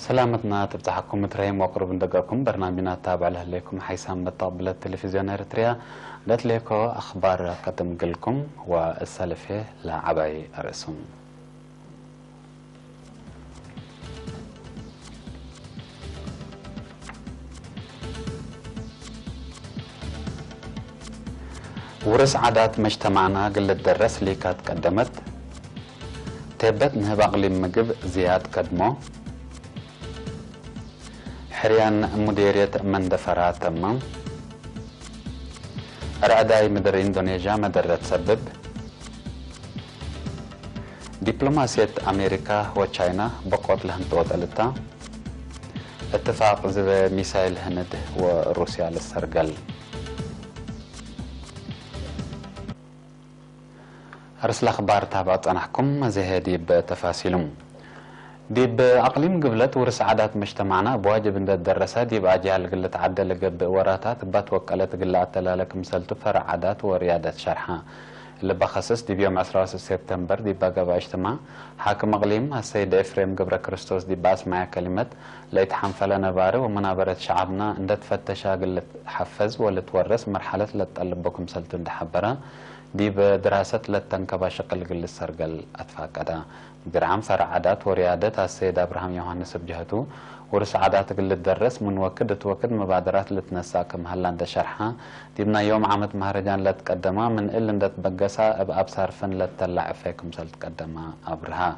سلامتنا تبتحكم مترهم وقرب ندقكم برنامجنا تابع لكم حيث متقبل التلفزيون إريتريا دات ليكو أخبار قدم لكم والسلفة لعباي الرسوم. ورس عادات مجتمعنا قلت درس ليكات قدمت تبت نهب أقليم مجب زياد قدمو حريان مديرية مندفرات تمام رعداي مدر إندونيسيا مدرة تسبب دبلوماسية أمريكا وتشاينا بقوت لهم توتالتا اتفاق زي ميسايل هند وروسيا للسرقل أرسل أخبار تابعت أنحكم زي هدي بتفاصيلهم ديب أقليم قبلت ورس عادات مجتمعنا بواجب إن الدراسات ديب أجيال قلت عدل قب وراتات بتوكلت قلت تلالك مسلتو فرع عادات وريادة شرحها اللي بخصص ديب يوم 10 سبتمبر ديب بقى اجتماع حاكم أقليم السيد إفريم قبر كريستوس ديب أسمع كلمة ليت حنفل نبارة ومنابرة شعبنا إن تفتشها قلت حفز ولا تورس مرحلة لتقلب بكم مسلتو دحبرة ديب دراسة لتنكبا شقل قل السرقل أتفاقدا درعم فرع عادات وريادة السيد أبراهام يوحنس بجهته ورس عادات قل الدرس من وكد مبادرات لتنساكم هلا عند شرحها ديبنا يوم عمد مهرجان لتقدما من إلا ندت بقسا بأبصار فن لتطلع فيكم سلتقدما أبرها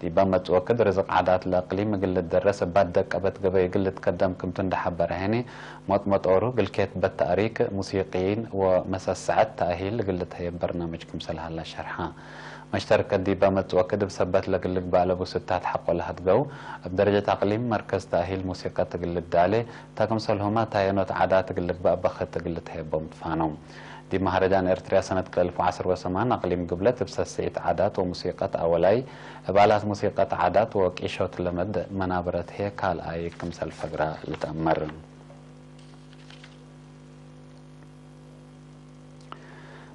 ديبا متوكد رزق عادات لأقليم قل الدرس بعدك أبت قبي قل تقدم كم تندحبر هني مط أورو قل كيت بالتأريك موسيقيين ومساسعات تأهيل قل هي برنامجكم سلها هلا شرحها مشتركة ديبا متوكد بثبت لقلك بقلبو ستات حق ولا هتقو بدرجة أقليم مركز تأهيل موسيقى تقلت دالي تاكم سلهما تاينوت عادات تقلك بأبخت تقلت هي بمتفانوم دي مهرجان إرتريا سنة 2010 أقليم قبلت بسسيت عادات وموسيقى أولاي بالات موسيقى عادات وكيشوت لمد منابرت هي كال آي كمسل فقرة لتأمر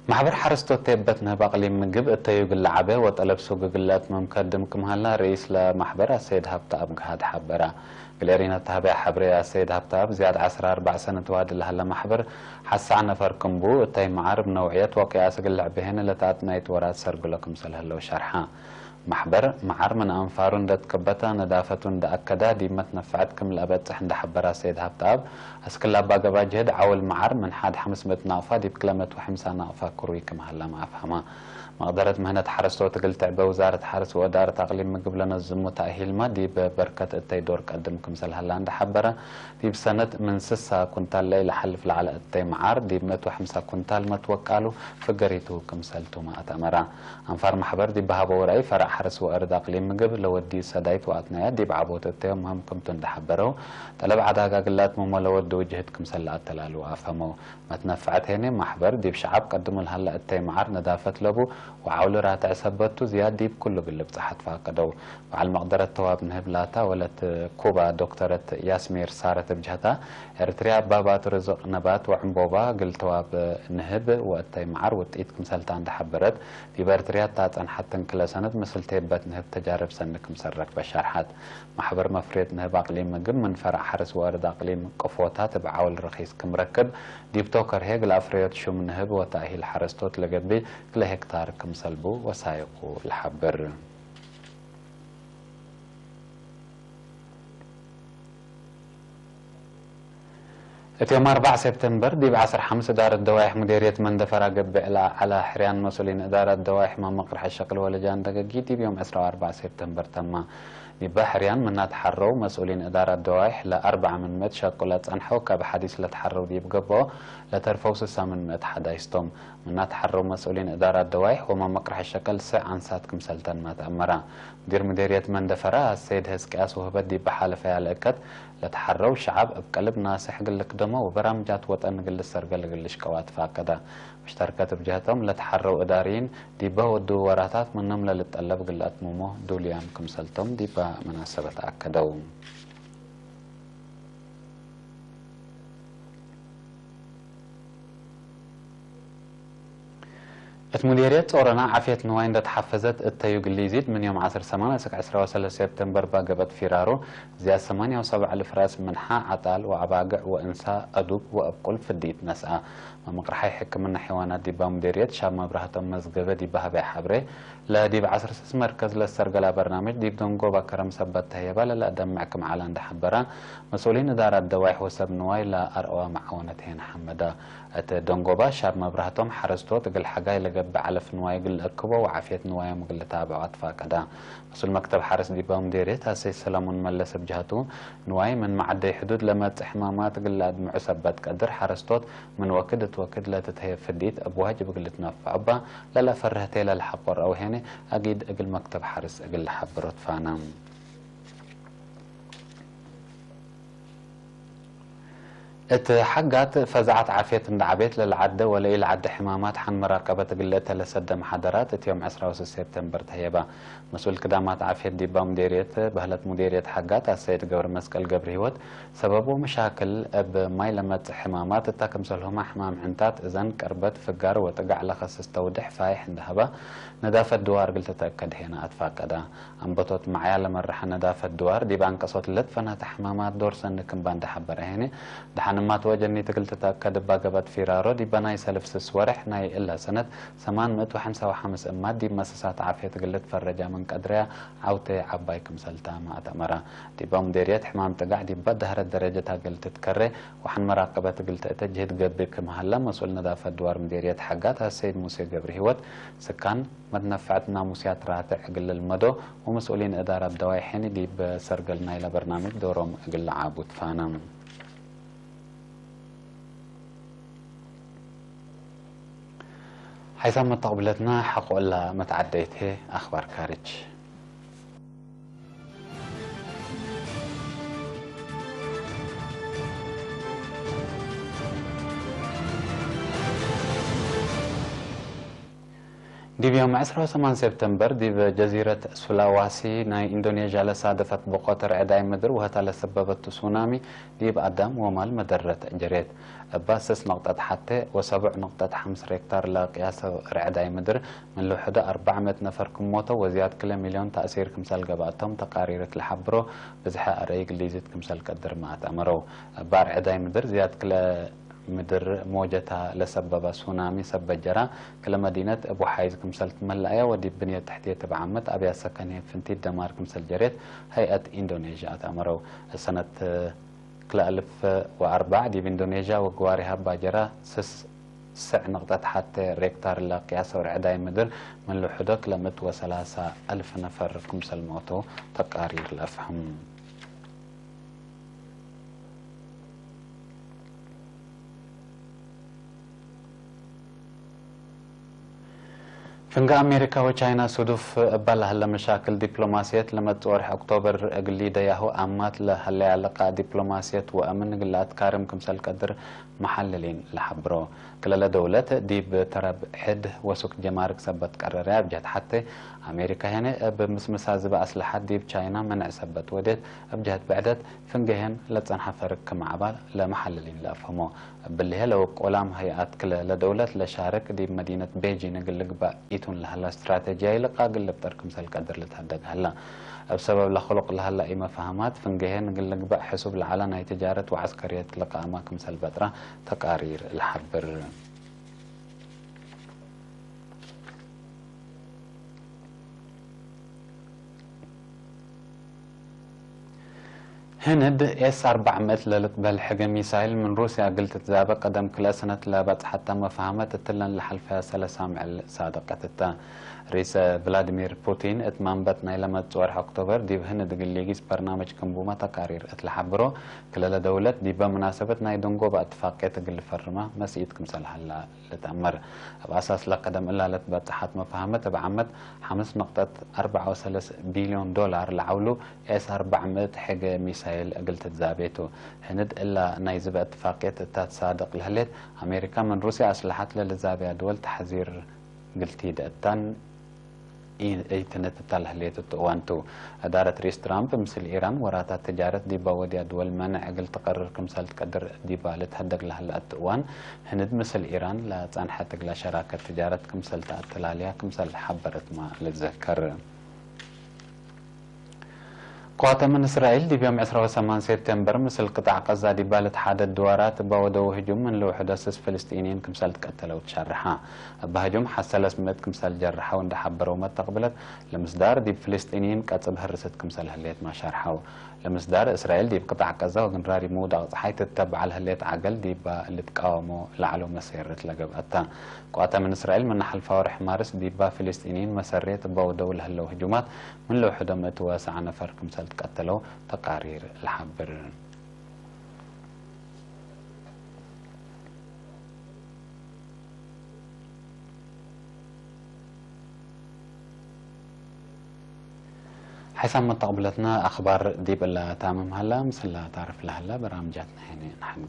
محبر حرستو تيبتنا باقليم مجب التيو قل عبه وطلب سوق قلات ممكدمكم هلا رئيس لمحبر السيد هبتاب قهاد حبرا قليرينا تهبع حبري السيد هبتاب زياد 14 سنة واد لهلا محبر حسع نفر كمبو التي معارب نوعية وقياس قل عبهن لتات نايت ورات سرق لكم سلهلو شرحا محبر معر من أنفارون دا تكبتا ندافتون دا أكدا دي متنفعتكم لأبد عند حبرا سيد هبتاب أسكال لابا قبا جهد عول معر من حاد 500 ناقفة دي بكلمة وحمسة ناقفة كرويكم هلا ما أفهمها مقدرة مهنة حرس وتقل تعبه وزارة حرس وإدارة أقليم مقبلنا الزمو تأهيل ما دي ببركة التي دور قدمكم سل هلا عند حبرا دي بسنة من 6 كنتال ليلة حلف العلاء التي معار دي 105 كنتال ما توكالوا فقريتو كمسلتو ما أتأمرا أنفار محبر دي بهابو ورأي فرع حرس وإرد أقليم مقبل لو دي سدايت وأتنايا دي بعبوت التي مهمكم تندحبرو طلب عداقا قلات مو لو ودو وجهتكم سل أتلالو أفهمو ما تنفعت هنا محبر دي بشعب قدموا لهلا التي معار ندافت لبو وعول راتع سبتو زياد ديب كله قلب صحت فاقدو وعلى مقدرة تواب نهبلاتا ولت كوبا دكتورة ياسمير سارت بجهتا ارتريا بابات رزق نبات وعنبوبا قل تواب نهب وقتي معر وتقيتكم سلتا عند حبرت في بارتريا تاتن حتى كل سنة مثل تيبت نهب تجارب سنكم سرك بشارحات محبر مفريد نهب أقليم مقب من فرع حرس وارد أقليم قفوتات بعول رخيص كمركب ديب توكر هيق الأفريات شو من نهب وتأهيل حرستوت لقبي كل هكتار كم سلبو وسايقو الحبر يوم 4 سبتمبر دي بعصر 5 إدارة دوائح مديرية مندفر قب على حريان مسؤولين إدارة دوائح ما مقرح الشكل ولجان دقيقي بيوم 4 سبتمبر تم بحريان من تحروا مسؤولين إدارة دوائح لأربعة من مت شاكولات أنحو بحديث لتحروا دي بقبو لترفوس من مت حدايستم من تحروا مسؤولين إدارة دوائح وما مقرح الشكل عن ساتكم سلطان ما تأمرا مدير مديرية مندفرة السيد هسكاس وهبت دي بحالة الأكد لتحروا شعب بقلب ناسح قلك دمو وبرامجات وطن قل السرقل قلش كوات فاكدا مشتركات بجهتهم لتحروا إداريين دي بودو وراتات منهم للتقلب قلات مومو دوليان كمسلتهم دي بمناسبة أكدوا مديرية صورنا عافية نواين تحفزت التيوغ اللي يزيد من يوم 10/8/13 سبتمبر باقبت فيرارو زي 78 ألف راس منحة عطال وعباقع وإنساء أدوب وأبقل فديت نسأة مقرحي حكم من حيوانات ديبا مديرية شاب مبرهتم مزقبة ديبا هبي حبري لا ديب 10 مركز للسرقلة برنامج ديب دونغو باكرم سبت تهيبا لا أدم معكم على عند حبرا مسؤولين إدارة دوايح وسب نواي لا أرقوا معونتين حمدا دونغوبا شاب مبرهتم حرستو تقل حقاي لقب على نواي قل أكبو وعافية نواي مقل تابعات فاكدا مسؤول مكتب حرس ديبا مديرية هاسي سلامون ملس بجهته نواي من معدي حدود لما تحمامات قل أدمع سبت قدر حرستوت من وكد لا تتهيب فديت أبوها جب قل تنفع عبا لا فرهتي للحقور أو هنا أقيد أقل مكتب حرس أقل حبرت فانام حقات فزعت عافية اندعبيت للعدة ولا العدة حمامات حن مراقبة قلتها لسد محاضرات يوم 10 سبتمبر تهيبا مسؤول كدامات عافية ديبا مديرية بهلت مديرية حقات السيد قبر مسكال قبر هيوت سببه مشاكل بماي لمت حمامات التاكم سلهما حمام عنتات إذن كربت فقار وتقع لخص تودح فايح اندهبا ندافة الدوار قلت تأكد هنا أتفاقدا أنبطت معايا لما رح ندافة الدوار ديبان قصوت لدفنها حمامات دور سنكم بان دحبر هنا دحان ما توجني تقلت تأكد باقبت فيرارو دي بناي سلف سسورح ناي إلا سنة 855 أمات دي مساسات عافية تقلت فرجا من قدرها عوتي عبايكم سلتا ما أتمرا دي بمديرية حمام تقع دي بدهر الدرجة قلت تكري وحن مراقبة قلت تجهد قبك مهلا مسؤول نظافة دوار مديرية حقاتها السيد موسى قبر هيوت سكان مدنفعتنا موسيات راتع قل المدو ومسؤولين إدارة دوايحين دي بسرقلنا إلى برنامج دورهم قل عابود فانام حيث متقبلتنا حق ولا متعديته أخبار كارج دي بيوم 10 سبتمبر دي بجزيرة سولاواسي ناي إندونيسيا لصادفت بقطر عداي مدر وهتا سببت تسونامي دي بقدام ومال مدرة جريت باسس نقطة حتى و7.5 ريكتار لقياس رعداي مدر من لوحدة 400 نفر كموتة وزياد كل مليون تأثير كمسال قباتهم تقارير تلحبرو بزحاء رأيق اللي زيد كمسال قدر ما أتأمرو بار عداي مدر زياد كل مدر موجتها لسبب سونامي سبب جرا كل مدينة أبو حايز كمسل ملايا ودي بنية تحتية تبعمت أبيا سكنية فنتي دمار كمسل جريت هيئة إندونيسيا أتأمروا السنة كلا 1004 دي بإندونيسيا وقوارها باجرا سع نقطة حتى ريكتار لقياس ورعداي مدر من لحدك لمت وثلاثة ألف نفر كمسل موتو تقارير الأفهم فنجا أمريكا وچاينا صدف بالها لمشاكل دبلوماسية لما تورح أكتوبر قليدا ياهو أمات لهلا علاقة دبلوماسية وأمن قلات كارم كمسال قدر محللين لحبرو كلا دولة دي بترب حد وسوق جمارك سبت قرارها بجهد حتى أمريكا هنا بمسمسا زبا أسلحات دي بچاينا منع سبت ودت بجهد بعدت فنجهن لتصنح فرق كمعبال لمحللين لأفهمو باللي لو قولام هيئات كلا لدولة لشارك دي مدينة بيجين قلق با إيتون لهلا استراتيجية لقا قلب تركم سال قدر لتهدق هلا بسبب لخلق لهلا إما فهمات فنجهن قلق با حسب العلن هي تجارة وعسكرية لقا أماكم سال بدرة تقارير الحبر هند اس 400 للقبل حاجة ميسايل من روسيا قلت تزابق قدم كلا سنة لابد حتى ما فهمت التلن لحلفها سلسامع الصادقة التا رئيس فلاديمير بوتين اتمام بتنا لما تورح اكتوبر دي هند قليجيس برنامج كمبومة تقارير اتلحبرو كلا دولة دي بمناسبة نايدونغو باتفاقية تقل فرمة مسيد كمسال هلا لتأمر بأساس لقدم إلا لتبت حتى ما فهمت بعمد 5.4 بليون دولار لعولو اس 400 حاجة ميسايل قلت تزابيتو هند إلا نايزب اتفاقية التات صادق لهلت أمريكا من روسيا أسلحات للزابية دول تحذير قلتي دقتان ايتنت تالهليت وانتو ادارة رئيس ترامب مثل ايران وراتات تجارة ديبا ودي دول منع قل تقرر كمثال تقدر ديبا لتهدق لها الاتوان هند مثل ايران لا تنحت لا شراكة تجارة كمثال تأتلاليها كمثال حبرت ما لتذكر قوات من إسرائيل دي بيوم 28 سبتمبر مثل قطاع غزة دي بالت حادث دوارات باودو هجوم من لو حدث فلسطينيين كمثال تقتلوا وتشرحا بهجوم حسل اسمت كمثال جرحا وند حبروا ما تقبلت لمصدار دي فلسطينيين كاتب هرست كمثال هليت ما شرحوا لمصدار إسرائيل دي بقطاع غزة وجنراري مودا حيث تتبع الهليت عقل دي اللي تقاوموا لعلو مسيرة لقبقتا قوات من إسرائيل من نحل فورح مارس دي فلسطينيين مسريت باودو لهلو هجومات من لو حدمت واسع نفر كمثال تقتلوا تقارير الحبر حسب ما تقبلتنا أخبار ديب اللي تامم هلا مثل تعرف لهلا برامجاتنا هنا نحن